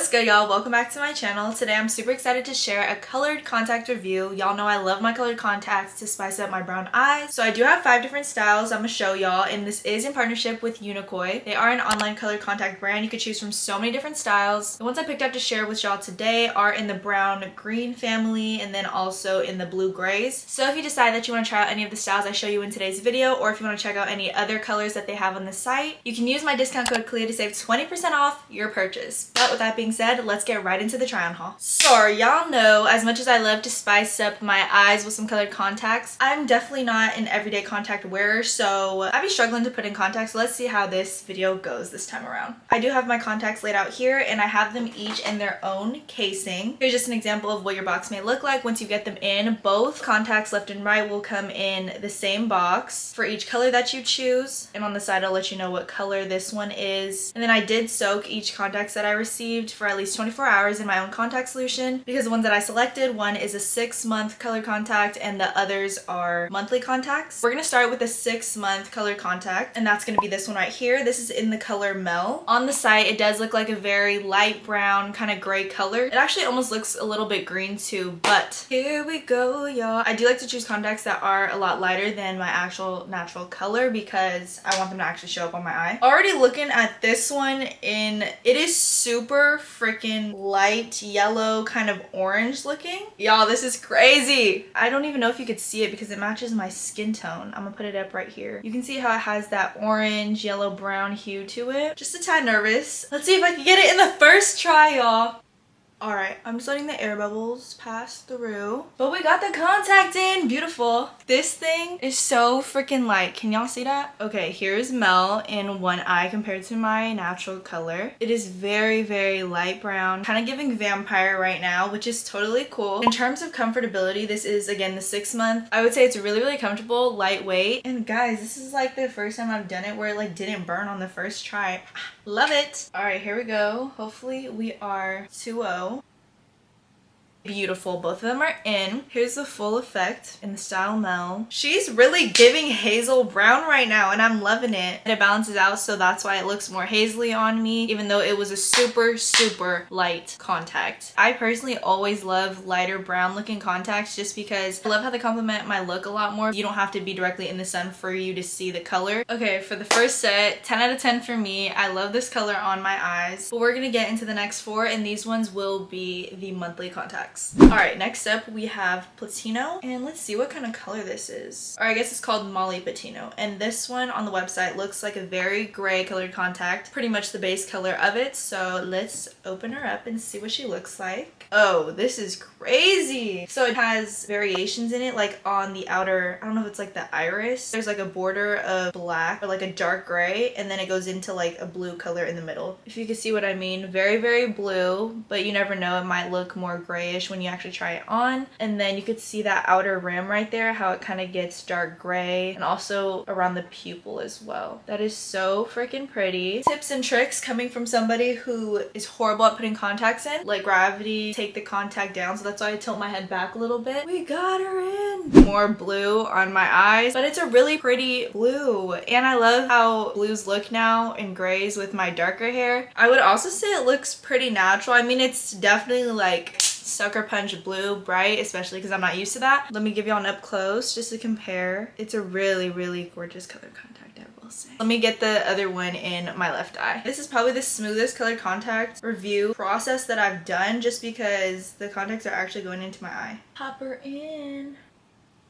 What's good, y'all? Welcome back to my channel. Today I'm super excited to share a colored contact review. Y'all know I love my colored contacts to spice up my brown eyes. So I do have 5 different styles I'm gonna show y'all, and this is in partnership with UNICOEYE. They are an online colored contact brand. You could choose from so many different styles. The ones I picked up to share with y'all today are in the brown green family and then also in the blue grays. So if you decide that you want to try out any of the styles I show you in today's video, or if you want to check out any other colors that they have on the site, you can use my discount code Kalia to save 20% off your purchase. But with that being said, let's get right into the try on haul. So y'all know, as much as I love to spice up my eyes with some colored contacts, I'm definitely not an everyday contact wearer, so I'd be struggling to put in contacts. Let's see how this video goes this time around. I do have my contacts laid out here, and I have them each in their own casing. Here's just an example of what your box may look like once you get them in. Both contacts left and right will come in the same box for each color that you choose, and on the side I'll let you know what color this one is. And then I did soak each contacts that I received for at least 24 hours in my own contact solution, because the ones that I selected, one is a 6-month color contact and the others are monthly contacts. We're gonna start with the 6-month color contact, and that's gonna be this one right here. This is in the color Mel. On the site it does look like a very light brown kind of gray color. It actually almost looks a little bit green too, but here we go, y'all. I do like to choose contacts that are a lot lighter than my actual natural color because I want them to actually show up on my eye. Already looking at this one, it is super freaking light yellow, kind of orange looking. Y'all, this is crazy. I don't even know if you could see it because it matches my skin tone. I'm gonna put it up right here. You can see how it has that orange, yellow, brown hue to it. Just a tad nervous. Let's see if I can get it in the first try, y'all. Alright, I'm just letting the air bubbles pass through. But we got the contact in! Beautiful. This thing is so freaking light. Can y'all see that? Okay, here's Mel in one eye compared to my natural color. It is very, very light brown. Kind of giving vampire right now, which is totally cool. In terms of comfortability, this is, again, the 6-month. I would say it's really, really comfortable, lightweight. And guys, this is like the first time I've done it where it like didn't burn on the first try. Love it! Alright, here we go. Hopefully we are 2-0. Beautiful. Both of them are in. Here's the full effect in the style Mel. She's really giving hazel brown right now, and I'm loving it. And it balances out, so that's why it looks more hazily on me, even though it was a super, super light contact. I personally always love lighter brown looking contacts just because I love how they complement my look a lot more. You don't have to be directly in the sun for you to see the color. Okay, for the first set, 10 out of 10 for me. I love this color on my eyes. But we're gonna get into the next 4, and these ones will be the monthly contacts. Alright, next up we have Platino, and let's see what kind of color this is. Or I guess it's called Molly Platino, and this one on the website looks like a very gray colored contact, pretty much the base color of it. So let's open her up and see what she looks like. Oh, this is crazy! So it has variations in it, like on the outer, I don't know if it's like the iris, there's like a border of black or like a dark gray, and then it goes into like a blue color in the middle. If you can see what I mean, very, very blue, but you never know, it might look more grayish when you actually try it on. And then you could see that outer rim right there, how it kind of gets dark gray, and also around the pupil as well. That is so freaking pretty. Tips and tricks coming from somebody who is horrible at putting contacts in, like gravity, take the contact down, so that's why I tilt my head back a little bit. We got her in! More blue on my eyes, but it's a really pretty blue, and I love how blues look now and grays with my darker hair. I would also say it looks pretty natural. I mean, it's definitely like sucker punch blue bright, especially because I'm not used to that. Let me give y'all an up close just to compare. It's a really, really gorgeous color contact, I will say. Let me get the other one in my left eye. This is probably the smoothest colored contact review process that I've done, just because the contacts are actually going into my eye. Pop her in.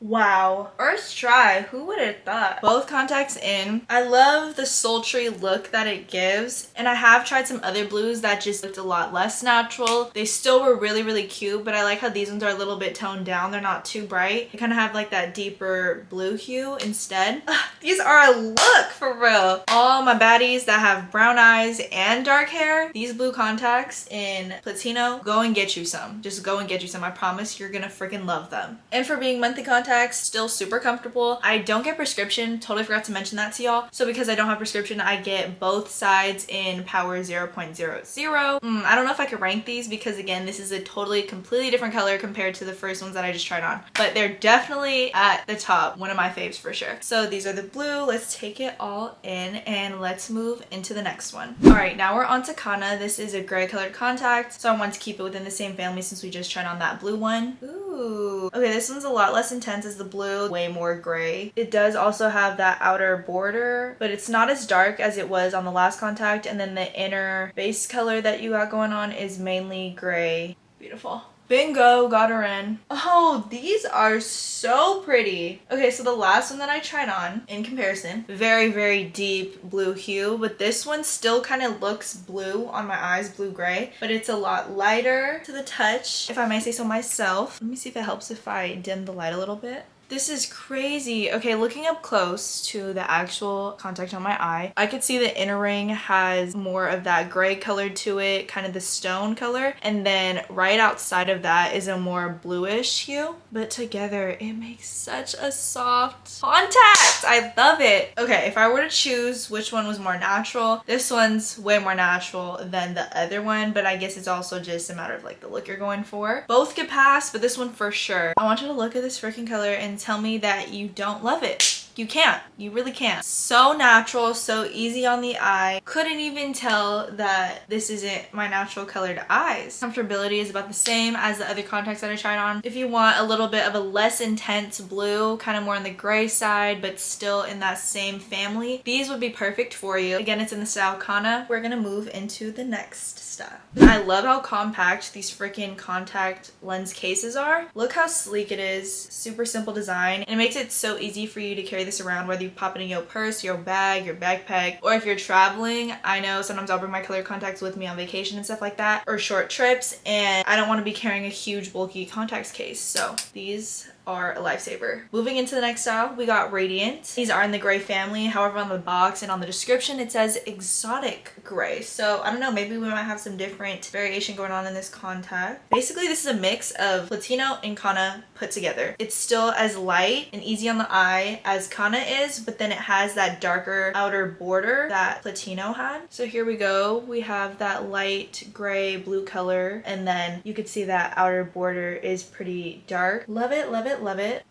Wow. First try, who would have thought? Both contacts in. I love the sultry look that it gives, and I have tried some other blues that just looked a lot less natural. They still were really, really cute, but I like how these ones are a little bit toned down. They're not too bright. They kind of have like that deeper blue hue instead. These are a look for real. All my baddies that have brown eyes and dark hair, these blue contacts in Platino, go and get you some. Just go and get you some. I promise you're gonna freaking love them. And for being monthly contacts, contacts, still super comfortable. I don't get prescription, totally forgot to mention that to y'all. So because I don't have prescription, I get both sides in power 0.00. I don't know if I could rank these because again, this is a completely different color compared to the first ones that I just tried on, but they're definitely at the top, one of my faves for sure. So these are the blue. Let's take it all in and let's move into the next one. All right, now we're on to Kana. This is a gray colored contact, so I want to keep it within the same family since we just tried on that blue one. Ooh, okay, this one's a lot less intense as the blue, way more gray. It does also have that outer border, but it's not as dark as it was on the last contact, and then the inner base color that you got going on is mainly gray. Beautiful. Bingo, got her in. Oh, these are so pretty. Okay, so the last one that I tried on, in comparison, very, very deep blue hue, but this one still kind of looks blue on my eyes, blue-gray, but it's a lot lighter to the touch, if I may say so myself. Let me see if it helps if I dim the light a little bit. This is crazy. Okay, looking up close to the actual contact on my eye, I could see the inner ring has more of that gray color to it, kind of the stone color, and then right outside of that is a more bluish hue, but together it makes such a soft contact. I love it. Okay, if I were to choose which one was more natural, this one's way more natural than the other one, but I guess it's also just a matter of like the look you're going for. Both could pass, but this one for sure. I want you to look at this freaking color and tell me that you don't love it. You can't. You really can't. So natural, so easy on the eye. Couldn't even tell that this isn't my natural colored eyes. Comfortability is about the same as the other contacts that I tried on. If you want a little bit of a less intense blue, kind of more on the gray side, but still in that same family, these would be perfect for you. Again, it's in the style Kana. We're gonna move into the next style. I love how compact these freaking contact lens cases are. Look how sleek it is. Super simple design. And it makes it so easy for you to carry this around, whether you pop it in your purse, your bag, your backpack, or if you're traveling. I know sometimes I'll bring my colored contacts with me on vacation and stuff like that, or short trips, and I don't want to be carrying a huge bulky contacts case. So these are a lifesaver. Moving into the next style, we got Radiant. These are in the gray family. However, on the box and on the description, it says exotic gray. So I don't know, maybe we might have some different variation going on in this contact. Basically, this is a mix of Platino and Kana put together. It's still as light and easy on the eye as Kana is, but then it has that darker outer border that Platino had. So here we go. We have that light gray blue color, and then you could see that outer border is pretty dark. Love it, love it, love it.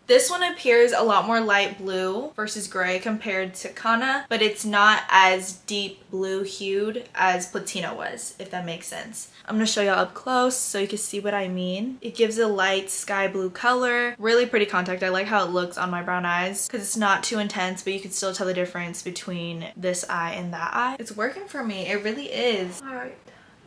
This one appears a lot more light blue versus gray compared to Kana, but it's not as deep blue hued as Platino was, if that makes sense. I'm gonna show y'all up close so you can see what I mean. It gives a light sky blue color. Really pretty contact. I like how it looks on my brown eyes because it's not too intense, but you can still tell the difference between this eye and that eye. It's working for me. It really is. All right.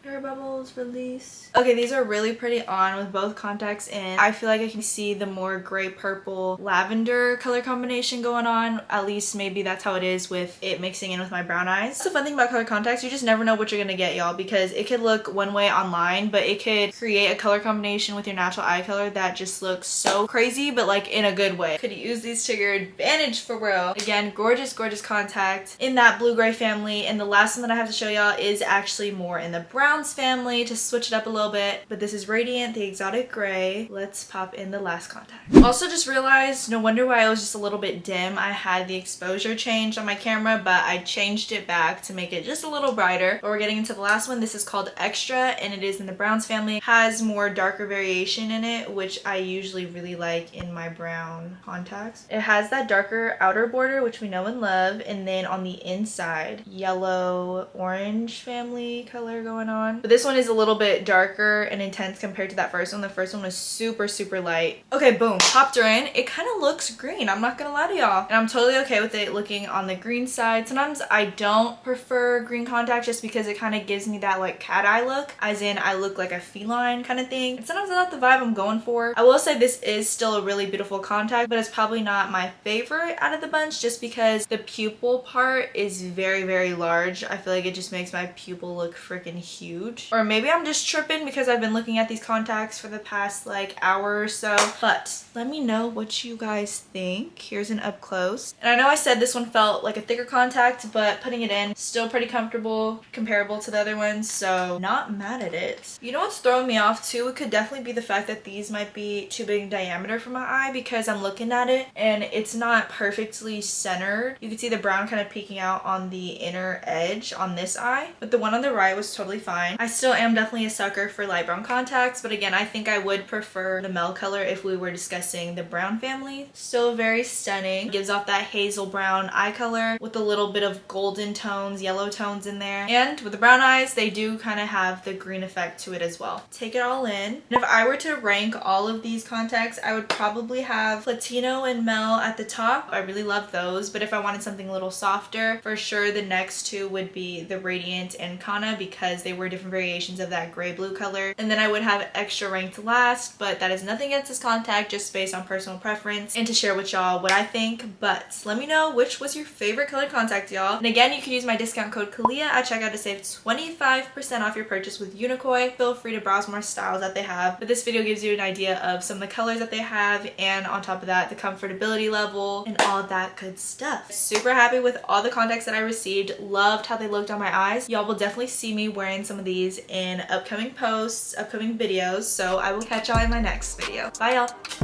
Air bubbles, release. Okay, these are really pretty on with both contacts in. I feel like I can see the more gray purple lavender color combination going on. At least maybe that's how it is with it mixing in with my brown eyes. That's the fun thing about color contacts. You just never know what you're gonna get, y'all, because it could look one way online, but it could create a color combination with your natural eye color that just looks so crazy, but like in a good way. Could use these to your advantage for real. Again, gorgeous, gorgeous contact in that blue-gray family. And the last one that I have to show y'all is actually more in the brown family to switch it up a little bit, but this is Radiant, the exotic gray. Let's pop in the last contact. Also just realized, no wonder why it was just a little bit dim. I had the exposure changed on my camera, but I changed it back to make it just a little brighter. But we're getting into the last one. This is called Extra, and it is in the browns family. Has more darker variation in it, which I usually really like in my brown contacts. It has that darker outer border, which we know and love, and then on the inside, yellow orange family color going on. But this one is a little bit darker and intense compared to that first one. The first one was super, super light. Okay, boom, popped her in. It kind of looks green, I'm not gonna lie to y'all. And I'm totally okay with it looking on the green side. Sometimes I don't prefer green contact just because it kind of gives me that like cat eye look, as in I look like a feline kind of thing. And sometimes that's not the vibe I'm going for. I will say this is still a really beautiful contact, but it's probably not my favorite out of the bunch just because the pupil part is very, very large. I feel like it just makes my pupil look freaking huge. huge. Or maybe I'm just tripping because I've been looking at these contacts for the past like hour or so. But let me know what you guys think. Here's an up close. And I know I said this one felt like a thicker contact, but putting it in, still pretty comfortable, comparable to the other ones, so not mad at it. You know what's throwing me off too? It could definitely be the fact that these might be too big in diameter for my eye, because I'm looking at it and it's not perfectly centered. You can see the brown kind of peeking out on the inner edge on this eye, but the one on the right was totally fine. I still am definitely a sucker for light brown contacts, but again, I think I would prefer the Mel color if we were discussing the brown family. Still very stunning. Gives off that hazel brown eye color with a little bit of golden tones, yellow tones in there. And with the brown eyes, they do kind of have the green effect to it as well. Take it all in. And if I were to rank all of these contacts, I would probably have Platino and Mel at the top. I really love those, but if I wanted something a little softer, for sure the next two would be the Radiant and Kana, because they were different variations of that gray blue color. And then I would have extra ranked last, but that is nothing against this contact, just based on personal preference and to share with y'all what I think. But let me know which was your favorite colored contact, y'all. And again, you can use my discount code Kalia at checkout to save 25% off your purchase with UNICOEYE. Feel free to browse more styles that they have, but this video gives you an idea of some of the colors that they have, and on top of that, the comfortability level and all that good stuff. Super happy with all the contacts that I received. Loved how they looked on my eyes. Y'all will definitely see me wearing some of these in upcoming posts, upcoming videos, so I will catch y'all in my next video. Bye, y'all.